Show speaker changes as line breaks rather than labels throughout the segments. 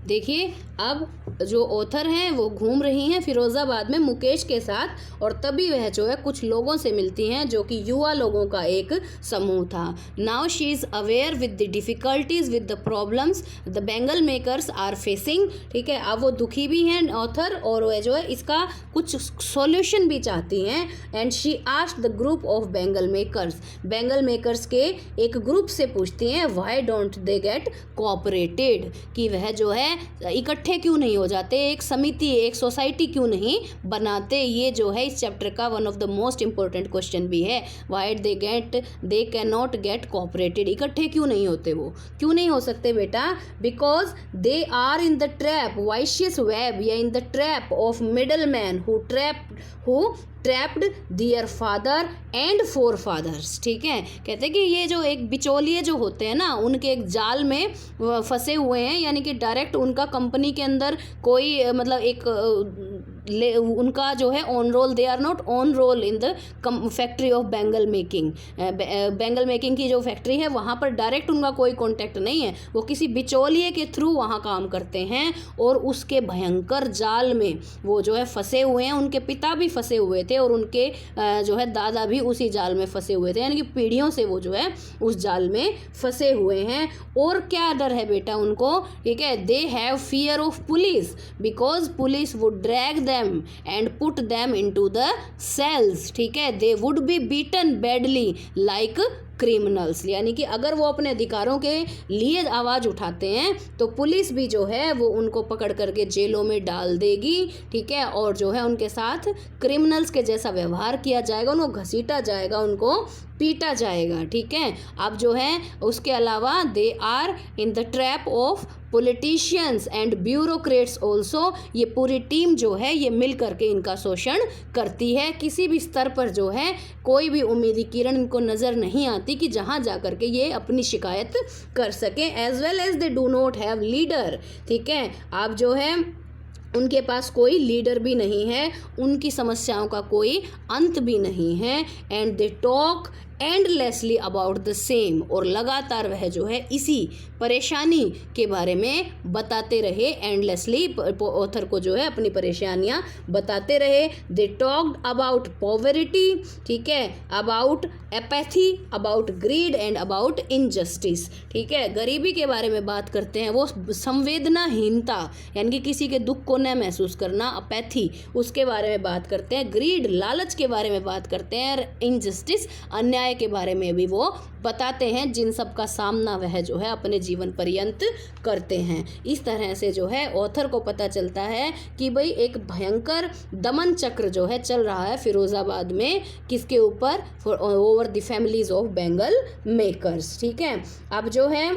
देखिए अब जो ऑथर हैं वो घूम रही हैं फिरोज़ाबाद में मुकेश के साथ, और तभी वह जो है कुछ लोगों से मिलती हैं जो कि युवा लोगों का एक समूह था। Now she is aware with the difficulties with the problems the bangle makers are facing. ठीक है, अब वो दुखी भी हैं ऑथर, और वह जो है इसका कुछ सॉल्यूशन भी चाहती हैं। And she asked the group of Bengal makers के एक ग्रुप से पूछती हैं why don't they get cooperated, कि वह जो है इकट्ठे क्यों नहीं हो जाते, एक समिति एक सोसाइटी क्यों नहीं बनाते। ये जो है इस चैप्टर का one of the most important question भी है। Why they can not gate cooperated, इकट्ठे क्यों नहीं होते, वो क्यों नहीं हो सकते बेटा? Because they are in the trap vicious web, या in the trap of middle man who trapped their father and forefathers. ठीक है, कहते हैं कि ये जो एक बिचौलिए जो होते हैं ना, उनके एक जाल में फंसे हुए हैं, यानी कि डायरेक्ट उनका कंपनी के अंदर कोई मतलब एक उनका जो है on roll, they are not on roll in the factory of bangle making की जो फैक्ट्री है वहाँ पर डायरेक्ट उनका कोई कॉन्टैक्ट नहीं है, वो किसी बिचौलिए के थ्रू वहाँ काम करते हैं, और उसके भयंकर जाल में वो जो है फंसे हुए हैं। उनके पिता भी फंसे हुए थे और उनके जो है दादा भी उसी जाल में फंसे हुए थे, यानी कि पीढ़ियों से वो जो है उस जाल में फंसे हुए हैं। और क्या डर है बेटा उनको? ठीक है, they have fear of police because police would drag them and put them into the cells। ठीक है, they would be beaten badly like criminals, यानी कि अगर वो अपने अधिकारों के लिए आवाज़ उठाते हैं तो पुलिस भी जो है वो उनको पकड़ करके जेलों में डाल देगी। ठीक है, और जो है उनके साथ क्रिमिनल्स के जैसा व्यवहार किया जाएगा, उनको घसीटा जाएगा, उनको पीटा जाएगा। ठीक है, अब जो है उसके अलावा they are in the trap of politicians and bureaucrats also, ये पूरी टीम जो है ये मिल करके इनका शोषण करती है। किसी भी स्तर पर जो है कोई भी उम्मीदी किरण इनको नज़र नहीं आती कि जहाँ जा करके ये अपनी शिकायत कर सकें। As well as they do not have leader. ठीक है, आप जो है उनके पास कोई लीडर भी नहीं है, उनकी समस्याओं का कोई अंत भी नहीं है। And they talk endlessly about the same, और लगातार वह जो है इसी परेशानी के बारे में बताते रहे। एंडलेसली ऑथर को जो है अपनी परेशानियां बताते रहे। दे टॉक्ड अबाउट पॉवर्टी, ठीक है, about apathy, about grid and about injustice. ठीक है, गरीबी के बारे में बात करते हैं, वो संवेदनाहीनता यानी कि किसी के दुख को न महसूस करना, अपैथी उसके बारे में बात करते हैं, ग्रीड लालच के बारे में बात करते हैं, और इनजस्टिस अन्याय के बारे में भी वो बताते हैं, जिन सब का सामना वह जो है अपने जीवन पर्यंत करते हैं। इस तरह से जो है ऑथर को पता चलता है कि भाई एक भयंकर दमन चक्र जो है चल रहा है फिरोज़ाबाद में, किसके ऊपर? Over the families of Bengal makers. ठीक है, अब जो है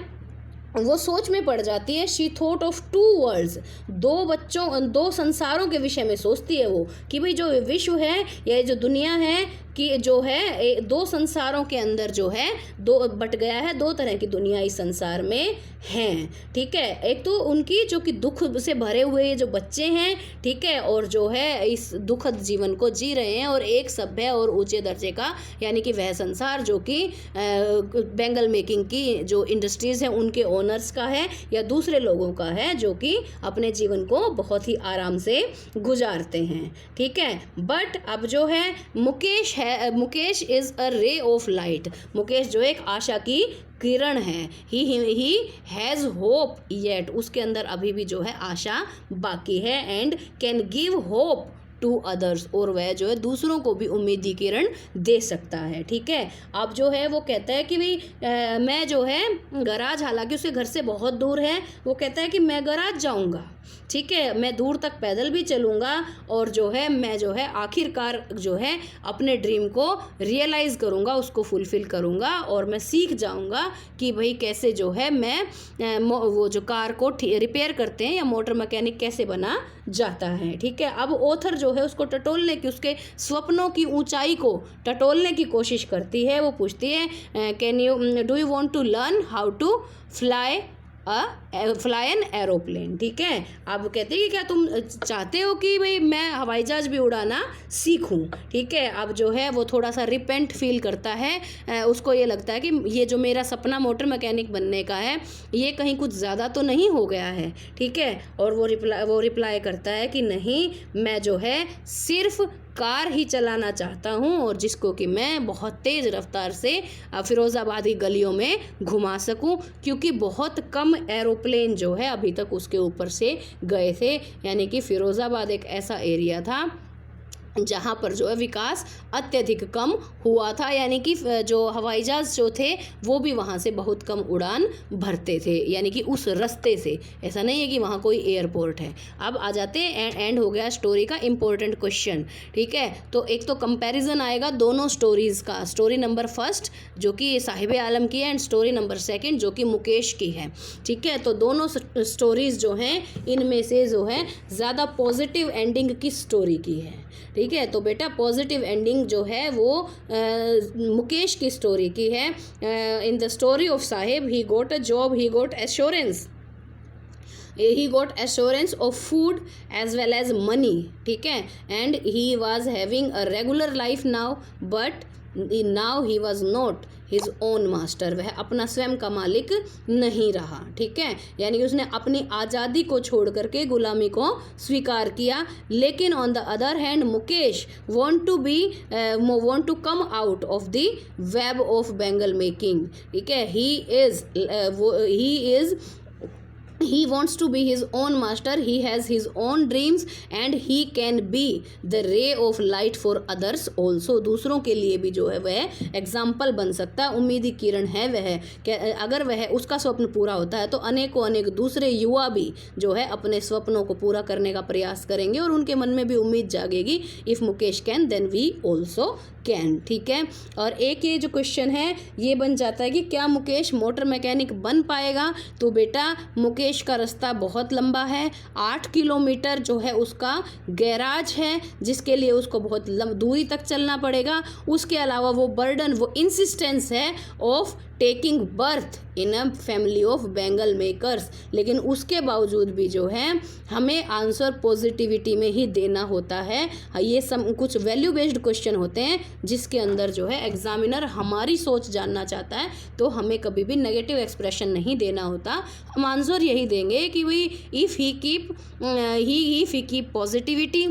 वो सोच में पड़ जाती है। She thought of two worlds, दो संसारों के विषय में सोचती है वो, कि भाई जो विश्व है या जो दुनिया है कि जो है दो संसारों के अंदर जो है दो बट गया है, दो तरह की दुनिया इस संसार में हैं। ठीक है, एक तो उनकी जो कि दुख से भरे हुए जो बच्चे हैं, ठीक है, और जो है इस दुखद जीवन को जी रहे हैं, और एक सभ्य और ऊंचे दर्जे का यानी कि वह संसार जो कि बेंगल मेकिंग की जो इंडस्ट्रीज़ हैं उनके ओनर्स का है, या दूसरे लोगों का है जो कि अपने जीवन को बहुत ही आराम से गुजारते हैं। ठीक है, बट अब जो है Mukesh is a ray of light, Mukesh जो एक आशा की किरण है। ही हैज़ होप येट, उसके अंदर अभी भी जो है आशा बाकी है। And can give hope to others, और वह जो है दूसरों को भी उम्मीद की किरण दे सकता है। ठीक है, अब जो है वो कहता है कि भाई मैं जो है गराज, हालांकि उसके घर से बहुत दूर है, वो कहता है कि मैं गराज जाऊंगा। ठीक है, मैं दूर तक पैदल भी चलूँगा, और जो है मैं जो है आखिरकार जो है अपने ड्रीम को रियलाइज़ करूँगा, उसको फुलफ़िल करूँगा, और मैं सीख जाऊँगा कि भाई कैसे जो है मैं वो जो कार को रिपेयर करते हैं या मोटर मैकेनिक कैसे बना जाता है। ठीक है, अब ऑथर जो है उसको टटोलने की, उसके स्वप्नों की ऊंचाई को टटोलने की कोशिश करती है। वो पूछती है do you want to learn how to fly a fly an aeroplane. ठीक है, अब कहते हैं कि क्या तुम चाहते हो कि भाई मैं हवाई जहाज भी उड़ाना सीखूं। ठीक है, अब जो है वो थोड़ा सा रिपेंट फील करता है, उसको ये लगता है कि ये जो मेरा सपना मोटर मैकेनिक बनने का है ये कहीं कुछ ज़्यादा तो नहीं हो गया है। ठीक है, और वो रिप्लाई करता है कि नहीं, मैं जो है सिर्फ कार ही चलाना चाहता हूँ और जिसको कि मैं बहुत तेज़ रफ्तार से फिरोज़ाबाद की गलियों में घुमा सकूँ, क्योंकि बहुत कम एरोप्लेन जो है अभी तक उसके ऊपर से गए थे। यानी कि फिरोज़ाबाद एक ऐसा एरिया था जहाँ पर जो है विकास अत्यधिक कम हुआ था, यानी कि जो हवाई जहाज़ जो थे वो भी वहाँ से बहुत कम उड़ान भरते थे, यानी कि उस रास्ते से। ऐसा नहीं है कि वहाँ कोई एयरपोर्ट है। अब आ जाते हैं, एंड हो गया स्टोरी का इम्पोर्टेंट क्वेश्चन। ठीक है, तो एक तो कंपैरिजन आएगा दोनों स्टोरीज़ का, स्टोरी नंबर फर्स्ट जो कि साहिब आलम की है एंड स्टोरी नंबर सेकेंड जो कि मुकेश की है। ठीक है, तो दोनों स्टोरीज़ जो हैं इनमें से जो है ज़्यादा पॉजिटिव एंडिंग किस स्टोरी की है। ठीक है, तो बेटा पॉजिटिव एंडिंग जो है वो मुकेश की स्टोरी की है। In the story of Sahib he got a job, he got assurance, he got assurance of food as well as money. ठीक है, and he was having a regular life now, but now he was not his own master. वह अपना स्वयं का मालिक नहीं रहा। ठीक है, यानी कि उसने अपनी आज़ादी को छोड़ करके गुलामी को स्वीकार किया। लेकिन on the other hand Mukesh want to come out of the web of Bengal making. ठीक है, he wants to be his own master, he has his own dreams and he can be the ray of light for others also. दूसरों के लिए भी जो है वह example बन सकता है, उम्मीदी किरण है वह। अगर वह उसका स्वप्न पूरा होता है तो अनेक दूसरे युवा भी जो है अपने स्वप्नों को पूरा करने का प्रयास करेंगे और उनके मन में भी उम्मीद जागेगी, if Mukesh can then we also can. ठीक है, और एक ये जो क्वेश्चन है ये बन जाता है कि क्या मुकेश मोटर मैकेनिक बन पाएगा। तो बेटा मुकेश का रास्ता बहुत लंबा है, 8 किलोमीटर जो है उसका गैराज है जिसके लिए उसको बहुत दूरी तक चलना पड़ेगा। उसके अलावा वो बर्डन, वो इंसिस्टेंस है of taking birth in a family of Bengal makers. लेकिन उसके बावजूद भी जो है हमें आंसर पॉजिटिविटी में ही देना होता है। ये सब कुछ वैल्यू बेस्ड क्वेश्चन होते हैं जिसके अंदर जो है एग्जामिनर हमारी सोच जानना चाहता है, तो हमें कभी भी नेगेटिव एक्सप्रेशन नहीं देना होता। हम आंसर यही देंगे कि भाई if he keep positivity,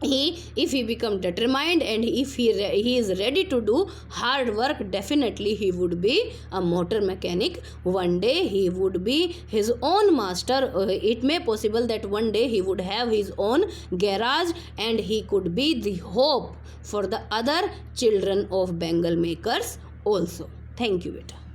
if he become determined and if he is ready to do hard work, definitely he would be a motor mechanic. One day he would be his own master. It may possible that one day he would have his own garage and he could be the hope for the other children of Bengal makers also. Thank you beta.